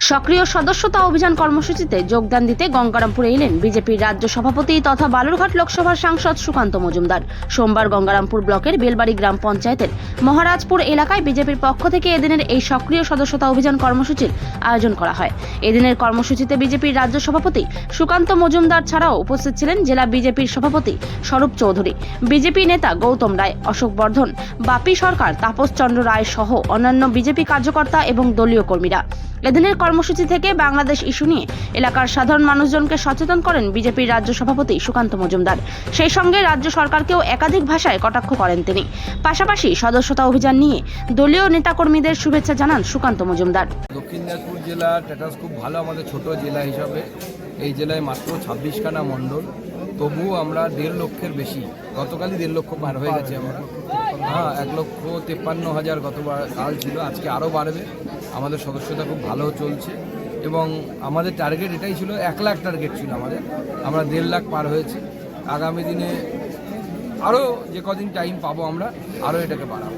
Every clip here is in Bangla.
সক্রিয় সদস্যতা অভিযান কর্মসূচিতে যোগদান দিতে গঙ্গারামপুরে এলেন বিজেপির রাজ্য সভাপতি তথা বালুরঘাট লোকসভার সাংসদ সুকান্ত মজুমদার। সোমবার গঙ্গারামপুর ব্লকের বেলবাড়ি গ্রাম পঞ্চায়েতের মহারাজপুর এলাকায় বিজেপির পক্ষ থেকে এদিনের এই সক্রিয় সদস্যতা অভিযান কর্মসূচির আয়োজন করা হয়। এদিনের কর্মসূচিতে বিজেপির রাজ্য সভাপতি সুকান্ত মজুমদার ছাড়াও উপস্থিত ছিলেন জেলা বিজেপির সভাপতি স্বরূপ চৌধুরী, বিজেপি নেতা গৌতম রায়, অশোক বর্ধন, বাপি সরকার, তাপস চন্দ্র রায় সহ অন্যান্য বিজেপি কার্যকর্তা এবং দলীয় কর্মীরা। এদিনের কর্মসূচি থেকে বাংলাদেশ ইস্যু নিয়ে এলাকার সাধারণ মানুষজনকে সচেতন করেন বিজেপির রাজ্য সভাপতি সুকান্ত মজুমদার। সেই সঙ্গে রাজ্য সরকারকেও একাধিক ভাষায় কটাক্ষ করেন তিনি। পাশাপাশি সদস্যতা অভিযান নিয়ে দলীয় নেতাকর্মীদের শুভেচ্ছা জানান সুকান্ত মজুমদার। দক্ষিণ দিনাজপুর জেলার স্ট্যাটাস খুব ভালো। আমাদের ছোট জেলা হিসাবে এই জেলায় মাত্র 26খানা মণ্ডল, তবুও আমরা 1.5 লক্ষের বেশি, গতকালই 1.5 লক্ষ পার হয়ে গেছে আমরা। 1,53,000 গতবার কাল ছিল, আজকে আরও বাড়বে। আমাদের সদস্যতা খুব ভালো চলছে এবং আমাদের টার্গেট এটাই ছিল, 1 লাখ টার্গেট ছিল আমাদের, আমরা 1.5 লাখ পার হয়েছি। আগামী দিনে আরও যে কদিন টাইম পাবো আমরা আরও এটাকে বাড়াবো।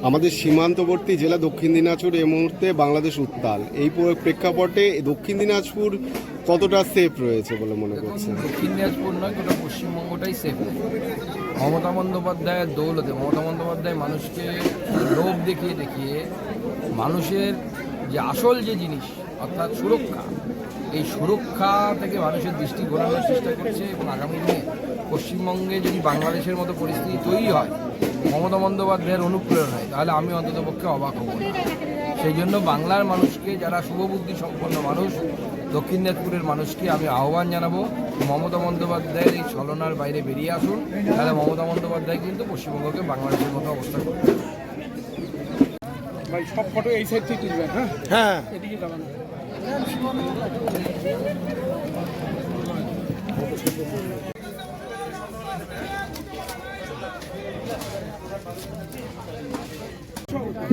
আমাদের সীমান্তবর্তী জেলা দক্ষিণ দিনাজপুর এই মুহূর্তে বাংলাদেশ উত্তাল। এই প্রেক্ষাপটে দক্ষিণ দিনাজপুর কতটা সেফ রয়েছে বলে মনে করছেন? দক্ষিণ দিনাজপুর নয়, গোটা পশ্চিমবঙ্গটাই সেফ। মমতা বন্দ্যোপাধ্যায়ের দৌলতে, মমতা বন্দ্যোপাধ্যায় মানুষকে লোভ দেখিয়ে দেখিয়ে মানুষের যে আসল যে জিনিস অর্থাৎ সুরক্ষা, এই সুরক্ষা থেকে মানুষের দৃষ্টি ঘোরানোর চেষ্টা করছে। এবং আগামী দিনে পশ্চিমবঙ্গে যদি বাংলাদেশের মতো পরিস্থিতি তৈরি হয় মমতা বন্দ্যোপাধ্যায়ের অনুপ্রেরণায়, তাহলে আমি অন্ততপক্ষে অবাক হব না। সেই জন্য বাংলার মানুষকে, যারা শুভবুদ্ধি সম্পন্ন মানুষ, দক্ষিণ দিনাজপুরের মানুষকে আমি আহ্বান জানাবো, মমতা বন্দ্যোপাধ্যায়ের এই ছলনার বাইরে বেরিয়ে আসুন। তাহলে মমতা বন্দ্যোপাধ্যায় কিন্তু পশ্চিমবঙ্গকে বাংলাদেশের মতো অবস্থা করবে। ভাই সব ফটো এই সাইড থেকে তুলবেন। হ্যাঁ, এদিকে যাবেন।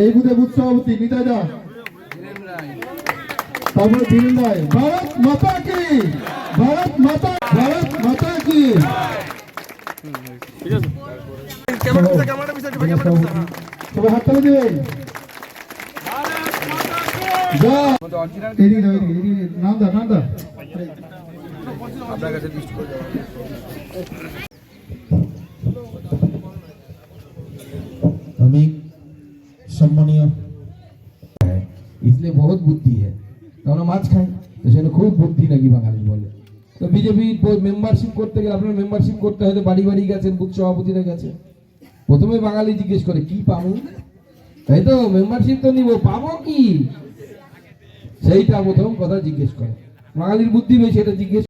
এই বুথে বুথ সভাপতি নিতাই দা, তারপরে ধীরেন রায়। ভারত মাতা কি, ভারত মাতা, ভারত মাতা কি। সবাই হাত তালি দেবেন। নান্দা আপনার কাছে দৃষ্টি করে আমি সম্মানীয়, इसलिए बहुत बुद्धि है तो মাছ খাই, তো সেটা খুব বুদ্ধি নাকি বাঙালি বলে। তো বিজেপি মেম্বারশিপ করতে গেলে আপনার মেম্বারশিপ করতে হয়তো বাড়ি বাড়ি গেছেন, বুথ সভাপতিরা গেছে, প্রথমে বাঙালি জিজ্ঞেস করে কি পাবো, তাই তো মেম্বারশিপ তো নিব, পাবো কি, সেইটা প্রথম কথা জিজ্ঞেস করে। বাঙালির বুদ্ধি বেশি, এটা জিজ্ঞেস